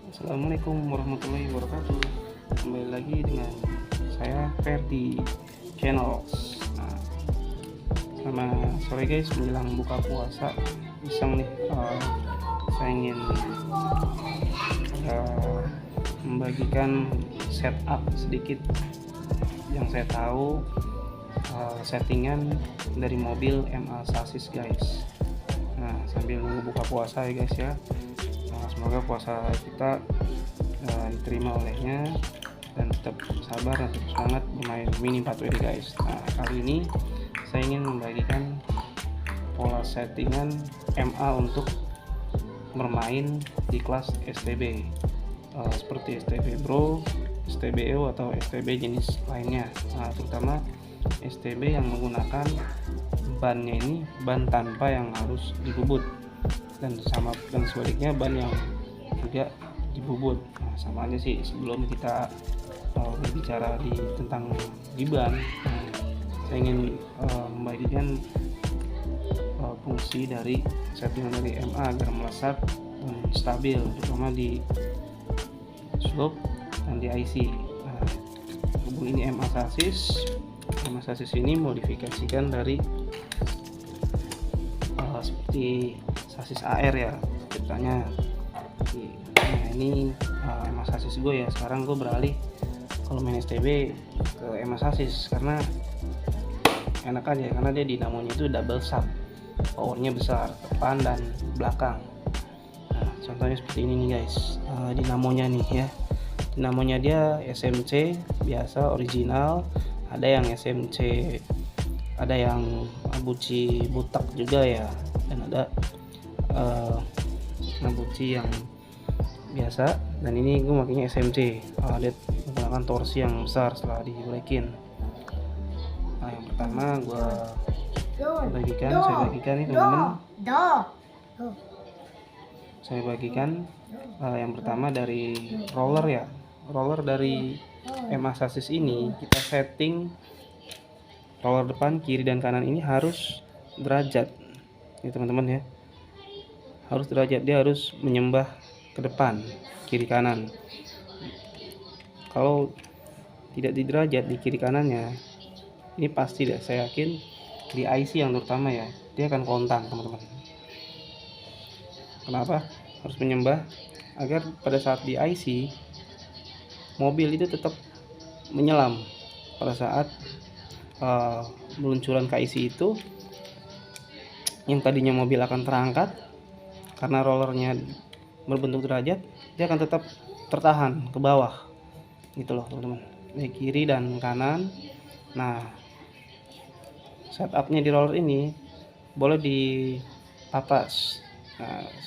Assalamualaikum warahmatullahi wabarakatuh. Kembali lagi dengan saya Ferdi Channel. Nah, selamat sore guys, menjelang buka puasa iseng nih. Saya ingin membagikan setup sedikit yang saya tahu, settingan dari mobil MA Sasis guys. Nah, sambil nunggu buka puasa ya guys ya. Semoga puasa kita diterima olehnya dan tetap sabar dan tetap semangat bermain mini 4WD guys. Nah, kali ini saya ingin membagikan pola settingan MA untuk bermain di kelas STB, seperti STB Bro, STB EO atau STB jenis lainnya. Nah, terutama STB yang menggunakan bannya ini ban tanpa yang harus dibubut, dan sebaliknya ban yang juga dibubut. Nah, sama aja sih. Sebelum kita berbicara tentang di ban, saya ingin membagikan fungsi dari settingan dari MA agar melesat dan stabil, terutama di slope dan di IC. Nah, hubung ini MA Sasis ini modifikasikan dari seperti sasis AR ya ceritanya. Nah, ini MA Sasis gue ya. Sekarang gue beralih kalau main STB ke MA Sasis karena enak aja, karena dia dinamonya itu double sub, powernya besar depan dan belakang. Nah, contohnya seperti ini nih guys, dinamonya nih ya. Dinamonya dia SMC biasa original, ada yang SMC, ada yang buci butak juga ya, dan ada buci yang biasa. Dan ini gue makanya SMC, dia menggunakan torsi yang besar setelah dibreakin. Nah, yang pertama saya bagikan nih teman-teman. Saya bagikan yang pertama dari roller dari MA Sasis ini. Kita setting roller depan, kiri dan kanan ini harus derajat ya teman-teman ya, harus derajat. Dia harus menyembah ke depan, kiri kanan. Kalau tidak diderajat di kiri kanannya, ini pasti deh, saya yakin di IC yang terutama ya, dia akan kontang teman-teman. Kenapa harus menyembah? Agar pada saat di IC mobil itu tetap menyelam pada saat peluncuran ke IC itu. Yang tadinya mobil akan terangkat, karena rollernya berbentuk derajat, dia akan tetap tertahan ke bawah gitu loh teman-teman, di kiri dan kanan. Nah, setupnya di roller ini boleh dipapas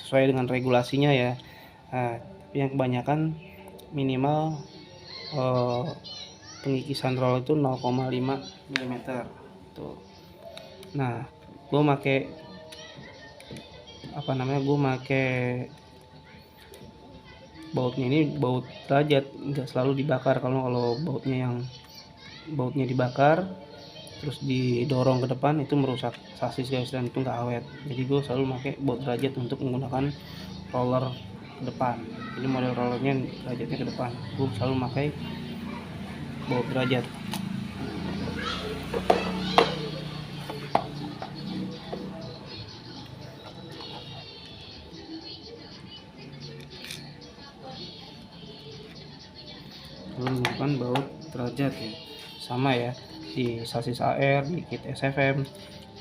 sesuai dengan regulasinya ya. Tapi yang kebanyakan minimal pengikisan roller itu 0,5 mm tuh. Nah, gue make bautnya ini baut derajat, nggak selalu dibakar. Kalau bautnya dibakar terus didorong ke depan, itu merusak sasis guys, dan itu nggak awet. Jadi gue selalu pakai baut derajat untuk menggunakan roller ke depan. Jadi model rollernya derajatnya ke depan, gue selalu pakai baut derajat. Menggunakan baut derajat ya, sama ya di sasis AR, di kit SFM.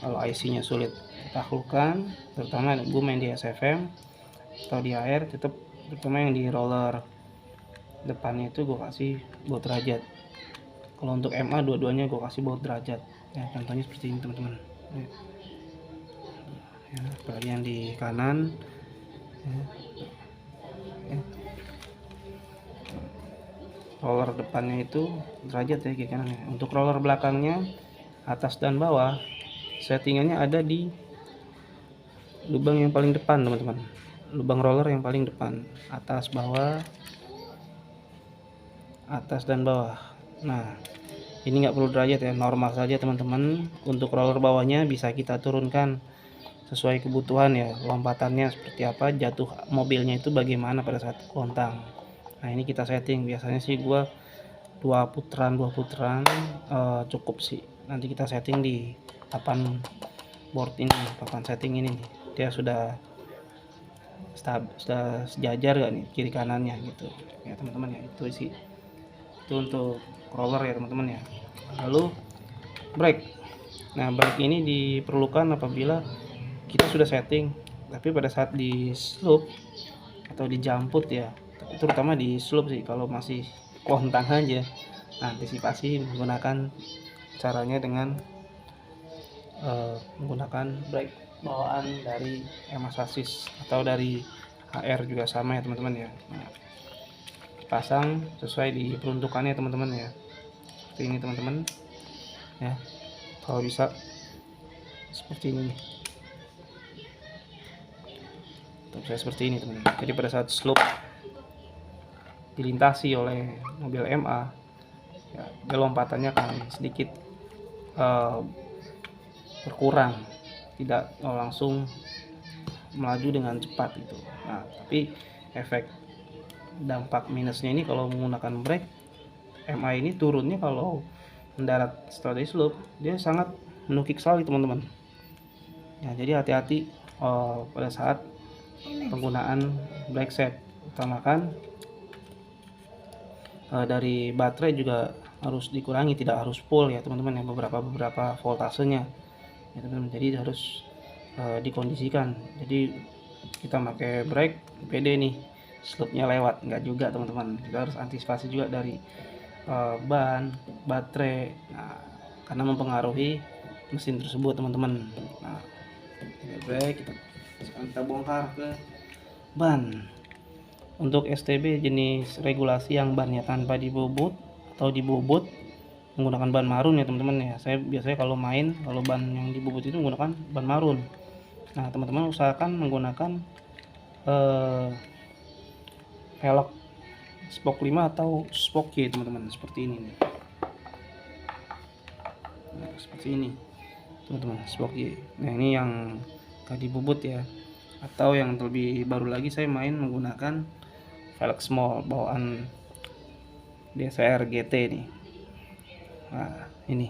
Kalau IC nya sulit ditaklukkan, terutama gue main di SFM atau di AR, tetap terutama yang di roller depannya itu gue kasih baut derajat. Kalau untuk MA dua-duanya gue kasih baut derajat ya. Contohnya seperti ini teman-teman ya, bagian di kanan ya. Roller depannya itu derajat ya, kiri kanan ya. Untuk roller belakangnya, atas dan bawah, settingannya ada di lubang yang paling depan teman-teman. Lubang roller yang paling depan, atas dan bawah. Nah, ini nggak perlu derajat ya, normal saja teman-teman. Untuk roller bawahnya bisa kita turunkan sesuai kebutuhan ya, lompatannya seperti apa, jatuh mobilnya itu bagaimana pada saat gontang. Nah ini kita setting, biasanya sih gua 2 putaran cukup sih. Nanti kita setting di papan board ini, papan setting ini nih, dia sudah sejajar gak nih kiri kanannya gitu ya teman-teman ya. Itu sih, itu untuk roller ya teman-teman ya. Lalu brake. Nah brake ini diperlukan apabila kita sudah setting tapi pada saat di slope atau di jump ya, terutama di slope sih, kalau masih kontang aja. Nah, antisipasi menggunakan caranya dengan menggunakan brake bawaan dari EMA Sasis atau dari HR juga sama ya teman-teman ya. Nah, pasang sesuai di peruntukannya teman-teman ya, seperti ini teman-teman ya. Kalau bisa seperti ini nih, saya seperti ini teman-teman. Jadi pada saat slope dilintasi oleh mobil MA ya, lompatannya akan sedikit berkurang, tidak langsung melaju dengan cepat gitu. Nah tapi efek dampak minusnya ini kalau menggunakan brake MA ini, turunnya kalau mendarat setelah dari slope dia sangat menukik sekali teman-teman ya. Jadi hati-hati pada saat penggunaan brake set, utamakan dari baterai juga harus dikurangi, tidak harus full ya teman-teman ya, beberapa voltasenya ya teman-teman. Jadi harus dikondisikan. Jadi kita pakai brake PD nih, slope-nya lewat, enggak juga teman-teman. Kita harus antisipasi juga dari ban, baterai, nah, karena mempengaruhi mesin tersebut teman-teman. Nah brake kita bongkar ke ban. Untuk STB jenis regulasi yang bannya tanpa dibobot atau dibobot menggunakan ban marun ya teman-teman ya. Saya biasanya kalau main, kalau ban yang dibobot itu menggunakan ban marun. Nah teman-teman usahakan menggunakan velg spoke 5 atau spoke Y teman-teman, seperti ini nih. Nah, seperti ini teman-teman, spoke Y. Nah ini yang tadi bobot ya. Atau yang lebih baru lagi, saya main menggunakan velg small bawaan DSR GT nih. Nah ini,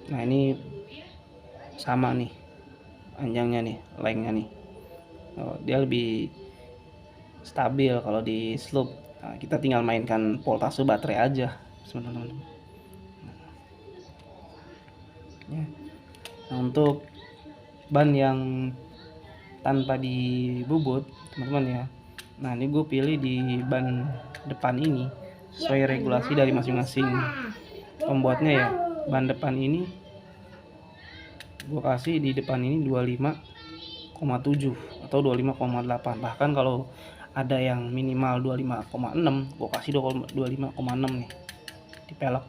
nah ini sama nih panjangnya nih, lengthnya nih. Dia lebih stabil kalau di slope. Nah, kita tinggal mainkan voltase baterai aja teman-teman. Nah untuk ban yang tanpa dibobot teman-teman ya, nah ini gue pilih di ban depan ini sesuai regulasi dari masing-masing pembuatnya ya. Ban depan ini gue kasih di depan ini 25,7 atau 25,8. Bahkan kalau ada yang minimal 25,6, gue kasih 25,6 nih di pelek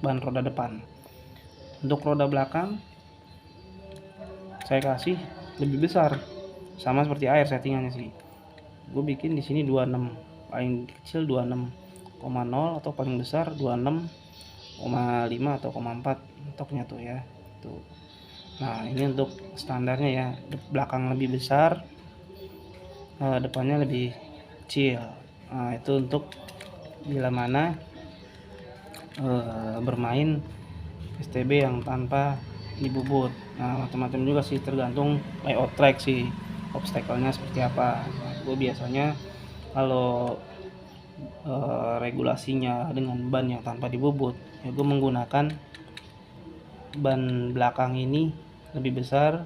ban roda depan. Untuk roda belakang saya kasih lebih besar, sama seperti air settingannya sih. Gue bikin di sini 26, paling kecil 26,0 atau paling besar 26,5 atau 0,4 mentoknya tuh ya. Tuh. Nah ini untuk standarnya ya, belakang lebih besar, depannya lebih kecil. Nah itu untuk bila mana bermain STB yang tanpa dibobot. Nah macam-macam juga sih, tergantung layout track sih, obstacle-nya seperti apa. Nah, gue biasanya kalau regulasinya dengan ban yang tanpa dibobot ya, gue menggunakan ban belakang ini lebih besar,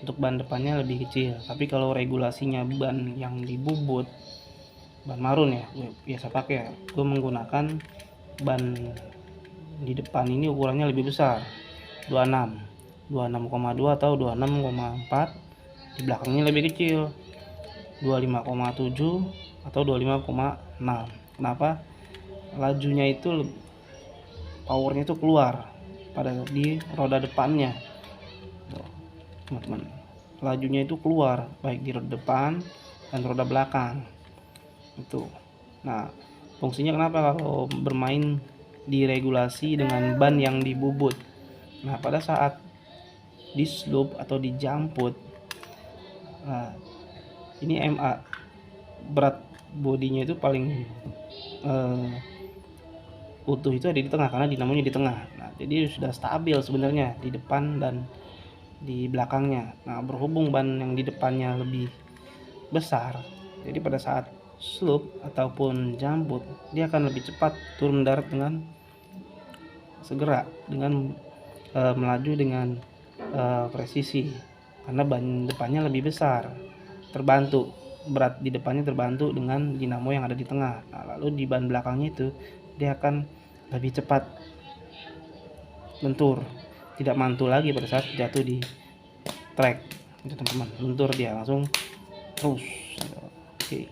untuk ban depannya lebih kecil. Tapi kalau regulasinya ban yang dibobot, ban marun ya gue biasa pakai ya, gue menggunakan ban di depan ini ukurannya lebih besar, 26,2 atau 26,4. Di belakangnya lebih kecil, 25,7 atau 25,6. Kenapa? Lajunya itu, powernya itu keluar pada di roda depannya teman-teman. Lajunya itu keluar baik di roda depan dan roda belakang itu. Nah fungsinya kenapa kalau bermain di regulasi dengan ban yang dibobot. Nah pada saat di slope atau di jump. Nah, ini MA berat bodinya itu paling utuh itu ada di tengah karena dinamonya di tengah. Nah, jadi sudah stabil sebenarnya di depan dan di belakangnya. Nah, berhubung ban yang di depannya lebih besar, jadi pada saat slope ataupun jambut dia akan lebih cepat turun darat dengan segera, dengan melaju dengan presisi karena ban depannya lebih besar, terbantu berat di depannya terbantu dengan dinamo yang ada di tengah. Nah, lalu di ban belakangnya itu dia akan lebih cepat lentur, tidak mantul lagi pada saat jatuh di track itu teman-teman, lentur dia langsung terus. Oke,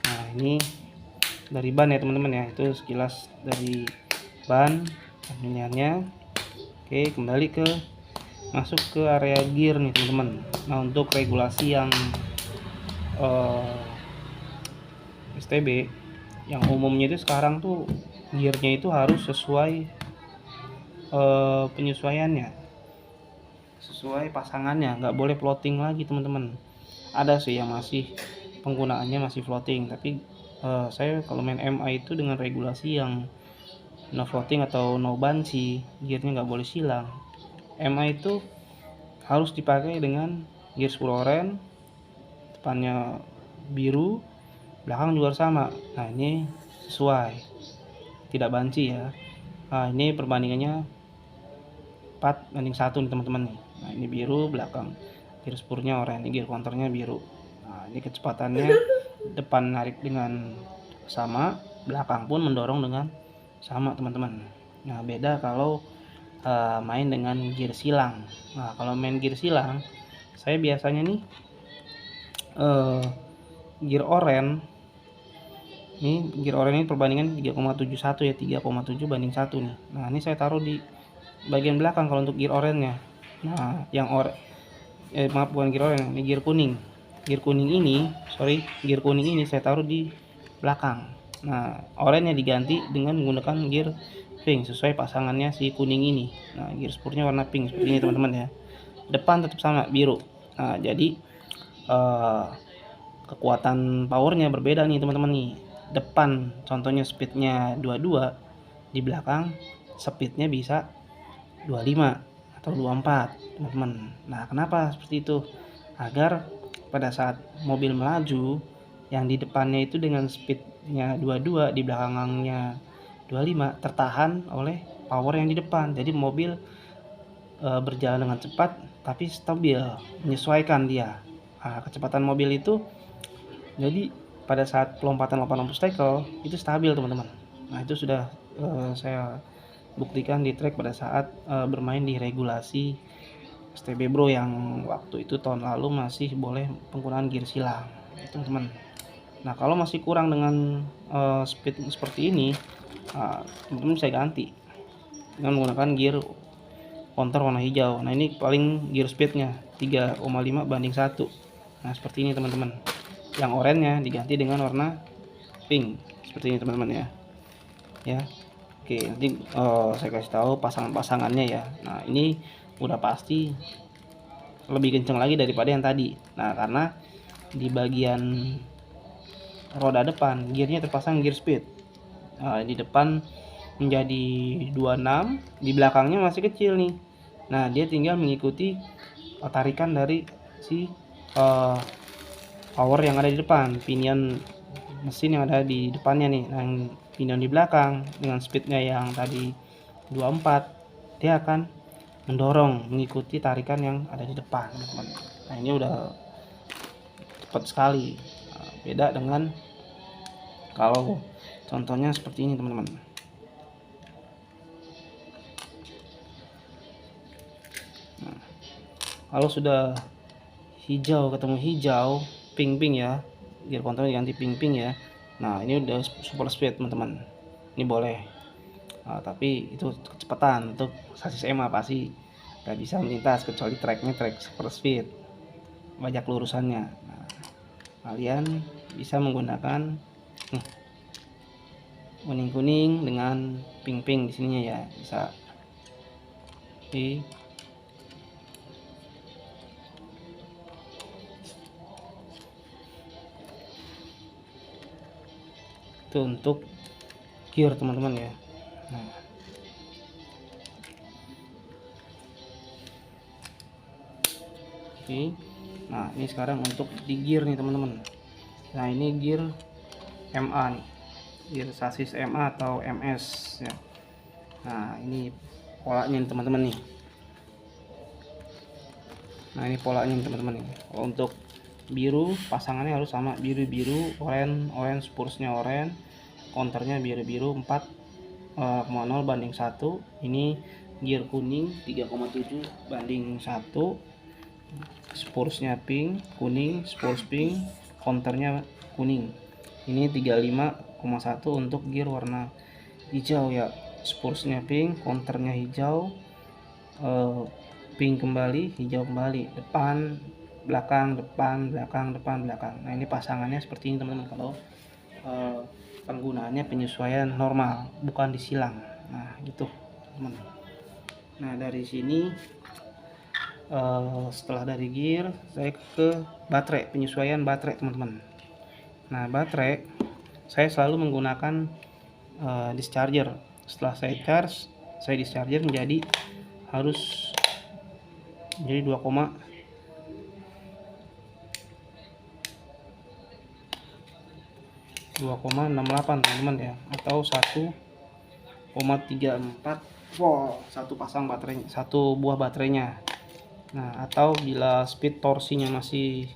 nah ini dari ban ya teman-teman ya, itu sekilas dari ban pemilihannya. Oke, kembali ke masuk ke area gear nih teman-teman. Nah, untuk regulasi yang STB yang umumnya itu sekarang tuh gearnya itu harus sesuai penyesuaiannya, sesuai pasangannya, nggak boleh floating lagi teman-teman. Ada sih yang masih penggunaannya masih floating, tapi saya kalau main MA itu dengan regulasi yang no floating atau no banci, gearnya nggak boleh silang. MA itu harus dipakai dengan gear 10 oren, depannya biru, belakang juga sama. Nah, ini sesuai, tidak banci ya. Nah, ini perbandingannya 4:1 nih teman-teman nih. Nah, ini biru, belakang gear spurnya oranye, ini gear counternya biru. Nah, ini kecepatannya depan narik dengan sama, belakang pun mendorong dengan sama teman-teman. Nah, beda kalau main dengan gear silang. Nah, kalau main gear silang, saya biasanya nih gear oren. Ini gear oren ini perbandingan 3,71 ya, 3,7 banding 1 nih. Nah, ini saya taruh di bagian belakang kalau untuk gear orennya. Nah, yang maaf, bukan gear oren, ini gear kuning. Gear kuning ini saya taruh di belakang. Nah, orennya diganti dengan menggunakan gear pink sesuai pasangannya si kuning ini. Nah, gear spurnya warna pink seperti ini teman-teman ya. Depan tetap sama biru. Nah, jadi kekuatan powernya berbeda nih teman-teman nih. Depan contohnya speednya 22, di belakang speednya bisa 25 atau 24 teman-teman. Nah, kenapa seperti itu? Agar pada saat mobil melaju yang di depannya itu dengan speednya 22, di belakangnya 25, tertahan oleh power yang di depan. Jadi mobil berjalan dengan cepat tapi stabil, menyesuaikan dia. Nah, kecepatan mobil itu jadi pada saat pelompatan 8 obstacle itu stabil teman-teman. Nah, itu sudah saya buktikan di track pada saat bermain di regulasi STB Bro yang waktu itu tahun lalu masih boleh penggunaan gear silang teman-teman. Nah, kalau masih kurang dengan speed seperti ini, teman-teman bisa ganti dengan menggunakan gear counter warna hijau. Nah, ini paling gear speednya 3,5 banding 1. Nah, seperti ini teman-teman. Yang oranye diganti dengan warna pink seperti ini teman-teman ya. Oke, nanti saya kasih tahu pasangan-pasangannya ya. Nah, ini udah pasti lebih kencang lagi daripada yang tadi. Nah, karena di bagian roda depan gearnya terpasang gear speed. Di depan menjadi 26, di belakangnya masih kecil nih. Nah, dia tinggal mengikuti tarikan dari si power yang ada di depan, pinion mesin yang ada di depannya nih. Nah, pinion di belakang dengan speednya yang tadi 24, dia akan mendorong mengikuti tarikan yang ada di depan teman-teman. Nah, ini udah cepat sekali. Nah, beda dengan kalau contohnya seperti ini teman-teman. Nah, kalau sudah hijau ketemu hijau, pink ya, gear control diganti pink ya. Nah, ini udah super speed teman-teman, ini boleh. Tapi itu kecepatan untuk sasis EMA pasti nggak bisa melintas kecuali tracknya track super speed, banyak lurusannya. Nah, kalian bisa menggunakan kuning dengan pink di sininya ya, bisa. Itu untuk gear teman-teman ya. Nah, oke. Nah, ini sekarang untuk di gear nih teman-teman. Nah, ini gear MA nih, gear sasis MA atau MS ya. Nah, ini polanya nih teman-teman nih. Nah, ini polanya nih teman-teman nih. Untuk biru pasangannya harus sama, biru-biru, orange spursnya orange, counternya biru-biru 4,0 banding 1. Ini gear kuning 3,7 banding 1. Spursnya pink, kuning, spurs pink, counternya kuning. Ini 35,1 untuk gear warna hijau ya. Spursnya pink, counternya hijau, pink kembali, hijau kembali, depan, belakang, depan, belakang, depan, belakang. Nah, ini pasangannya seperti ini teman-teman kalau penggunaannya penyesuaian normal, bukan disilang. Nah, gitu teman. Nah, dari sini setelah dari gear, saya ke baterai, penyesuaian baterai teman-teman. Nah, baterai saya selalu menggunakan discharger. Setelah saya charge, saya discharger menjadi harus menjadi 2,68 teman-teman ya, atau 1,34 volt satu pasang baterainya, satu buah baterainya. Nah, atau bila speed torsinya masih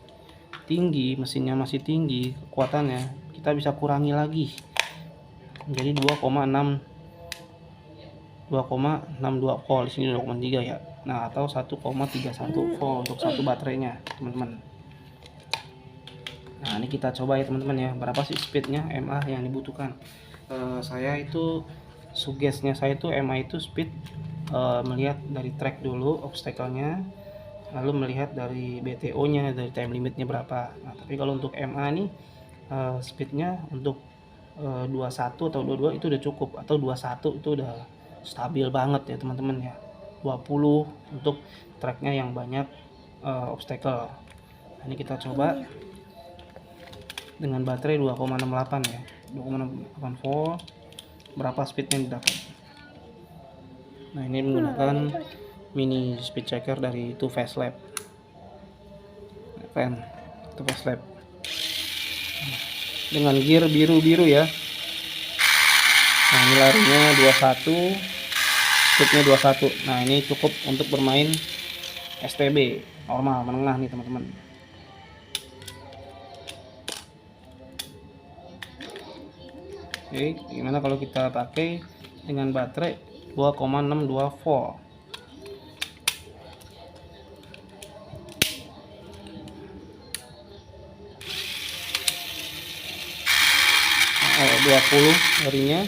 tinggi, mesinnya masih tinggi kekuatannya, kita bisa kurangi lagi menjadi 2,62 volt. Di sini 2,3 ya. Nah, atau 1,31 volt untuk satu baterainya teman-teman. Nah, ini kita coba ya teman-teman ya, berapa sih speednya MA yang dibutuhkan. Saya itu suggestnya saya itu MA itu speed melihat dari track dulu obstacle-nya, lalu melihat dari BTO nya, dari time limitnya berapa. Nah, tapi kalau untuk MA nih speednya untuk 21 atau 22 itu udah cukup, atau 21 itu udah stabil banget ya teman-teman ya. 20 untuk tracknya yang banyak obstacle. Nah, ini kita coba dengan baterai 2,68 ya, 2,68 volt, berapa speednya yang didapat. Nah, ini menggunakan mini speed checker dari Too Fast Lab, keren, Too Fast Lab dengan gear biru-biru ya. Nah, ini larinya 21, speednya 21. Nah, ini cukup untuk bermain STB normal menengah nih teman-teman. Oke, gimana kalau kita pakai dengan baterai 2,62 volt. Oh, 20 larinya.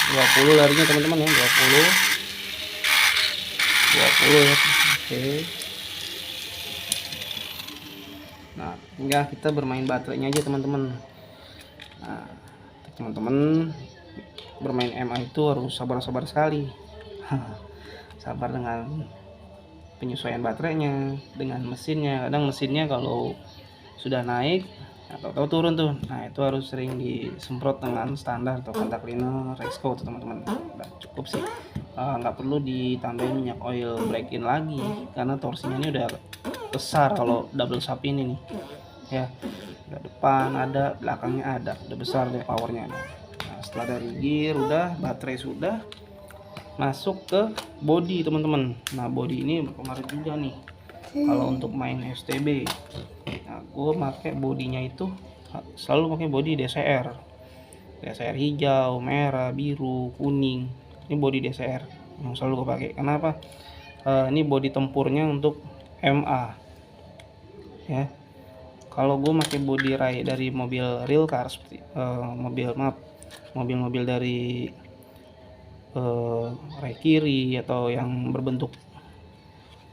20 larinya teman-teman ya, 20 ya. Oke. Nah, tinggal kita bermain baterainya aja teman-teman. Nah, teman-teman bermain MA itu harus sabar-sabar sekali. Sabar dengan penyesuaian baterainya, dengan mesinnya. Kadang mesinnya kalau sudah naik atau turun tuh, nah itu harus sering disemprot dengan standar atau kontak cleaner Resco tuh teman-teman. Udah cukup sih, nggak perlu ditambahin minyak oil break in lagi karena torsinya ini udah besar. Kalau double shap ini nih ya, udah depan ada, belakangnya ada, udah besar deh powernya. Nah, setelah dari gear udah, baterai sudah, masuk ke body teman-teman. Nah, body ini berpengaruh juga nih kalau untuk main STB. Nah, gue pakai bodinya itu selalu pakai body DCR hijau, merah, biru, kuning. Ini body DCR yang selalu gue pakai. Kenapa? Ini body tempurnya untuk MA ya. Kalau gue pakai body dari mobil real car seperti mobil-mobil dari rai kiri atau yang berbentuk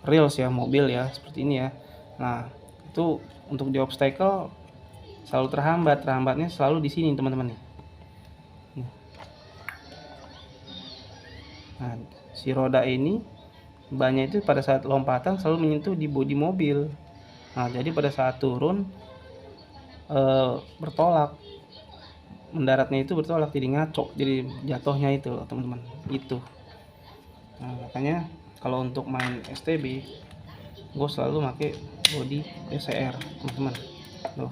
reals ya, mobil ya seperti ini ya. Nah, itu untuk di obstacle selalu terhambatnya selalu di sini teman-teman nih. Nah, si roda ini bannya itu pada saat lompatan selalu menyentuh di bodi mobil. Nah, jadi pada saat turun bertolak mendaratnya itu bertolak, jadi ngaco, jadi jatuhnya itu loh teman-teman itu. Nah, makanya kalau untuk main STB gue selalu pakai body PCR teman-teman loh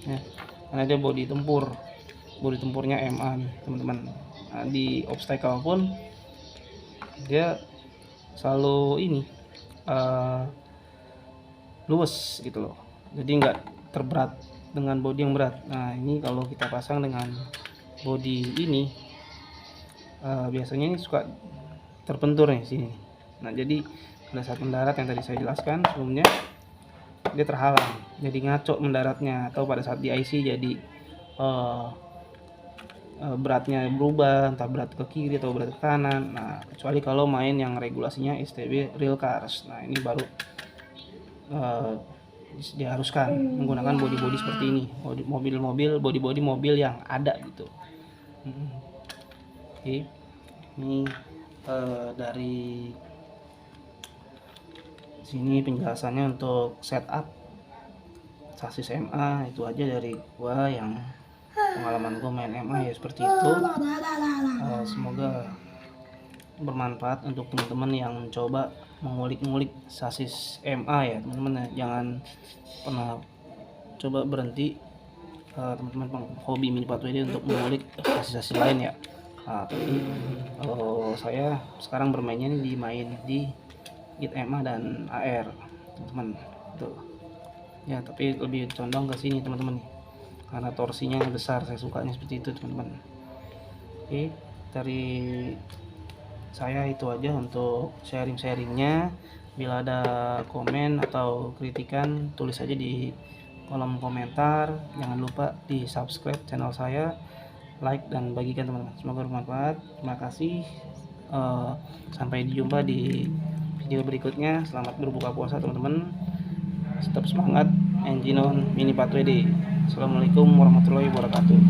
ya, karena dia body tempurnya MA nih teman-teman. Nah, di obstacle pun dia selalu ini luwes gitu loh, jadi nggak terberat dengan body yang berat. Nah ini kalau kita pasang dengan body ini biasanya ini suka terbentur nih sini. Nah jadi pada saat mendarat yang tadi saya jelaskan sebelumnya, dia terhalang, jadi ngaco mendaratnya, atau pada saat di IC jadi beratnya berubah, entah berat ke kiri atau berat ke kanan. Nah kecuali kalau main yang regulasinya STB real cars, nah ini baru diharuskan menggunakan body seperti ini, mobil mobil yang ada gitu. Oke, ini dari sini penjelasannya untuk setup sasis MA. Itu aja dari gua, yang pengalaman gua main MA ya seperti itu. Semoga bermanfaat untuk teman-teman yang mencoba mengulik-ngulik sasis MA ya teman-teman. Jangan pernah coba berhenti teman-teman hobi Mini 4WD untuk mengulik sasis lain ya. Nah, tapi kalau saya sekarang bermainnya di Git MA dan AR teman-teman tuh ya, tapi lebih condong ke sini teman-teman karena torsinya besar, saya sukanya seperti itu teman-teman. Oke, dari saya itu aja untuk sharingnya. Bila ada komen atau kritikan tulis aja di kolom komentar. Jangan lupa di subscribe channel saya, like dan bagikan teman-teman. Semoga bermanfaat. Terima kasih. Sampai jumpa di video berikutnya. Selamat berbuka puasa teman-teman. Tetap semangat, engine on Mini 4WD. Assalamualaikum warahmatullahi wabarakatuh.